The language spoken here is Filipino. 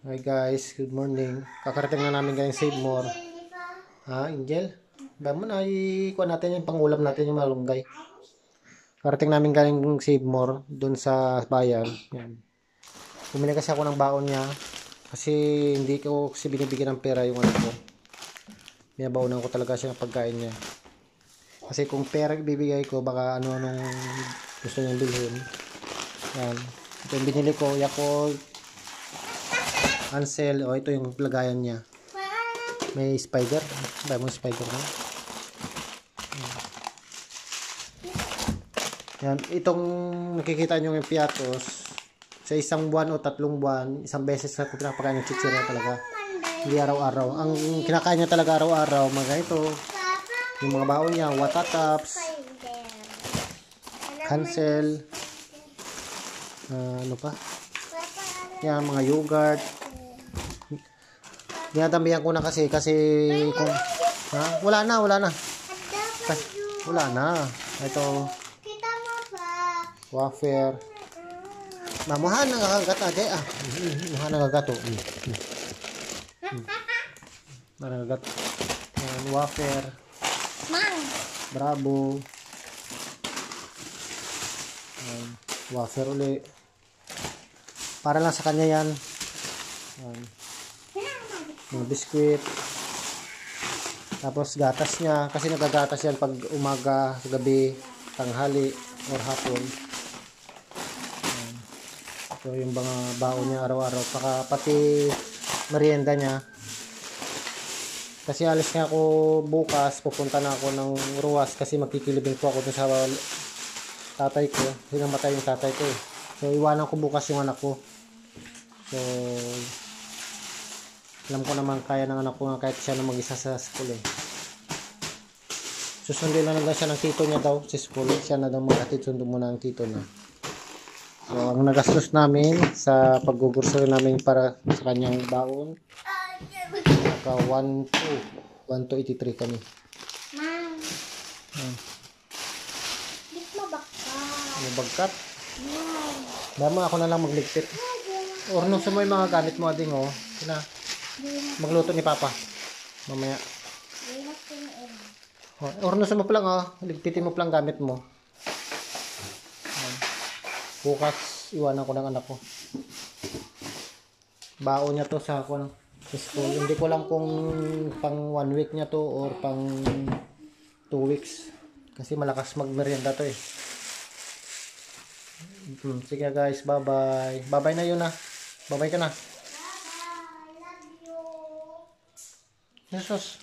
Hi guys, good morning. Kakarating na namin kayong Save More. Ha, Angel? Ba mo na ikuha natin yung pangulam natin yung malunggay. Karating namin kayong Save More dun sa bayan. Yan. Bumili kasi ako ng baon niya. Kasi hindi ko kasi binibigyan ng pera yung anak ko. Binabaonan ko talaga siya ng pagkain niya. Kasi kung pera ibibigay ko, baka ano-anong gusto niyang bilhin. Yan. Ito yung binili ko, Yakult, Ansel, o ito yung lagayan niya. May spider. Ba mo spider na? Yan, itong nakikita nyo yung piatos sa isang buwan o 3 buwan, isang beses na ko pinapakain ng chichirya talaga. Hindi araw-araw. Ang kinakain niya talaga araw-araw, mga ito, yung mga baon niya, Watataps, Hansel, ano pa? Yan, mga yogurt. Dinadambihan ko na kasi kung wala na. Wala na. Ito wafer. Mamuhan na kakagat aja muhan na kagato. Nagagat. Wafer. Bravo. Wafer uli. Para lang sa kanya yan. Mga biskwit. Tapos gatas niya. Kasi nagagatas yan pag umaga, gabi, tanghali, or hapon. So yung mga baon niya araw-araw. Pati merienda niya. Kasi alis nga ako bukas. Pupunta na ako ng Ruwas. Kasi magkikilibing po ako sa tatay ko. Kasi namatay yung tatay ko eh. So iwanan ko bukas yung anak ko. So alam ko naman kaya ng anak ko nga kahit siya na mag-isa sa school eh. Susundin na lang siya ng tito niya daw sa school. Siya na daw magkatid, sundo muna ang tito na. So ang nagastos namin sa pag-grocery namin para sa kanyang baon, naka 1,283 kami. Mabagkat? Dama ako na lang magligpit. Orno sa mo yung mga gamit mo ading oh. Sina? Magluto ni Papa mamaya. Orno sa mo pa lang oh. Ligpitin mo pa lang gamit mo. Bukas iwanan ko ng anak ko. Baon niya to sa school. Hindi ko lang kung pang 1 week niya to or pang 2 weeks. Kasi malakas magmerienda to eh. Sige guys, bye bye. Bye bye na yun ah. Bye bye ka na. Jesus.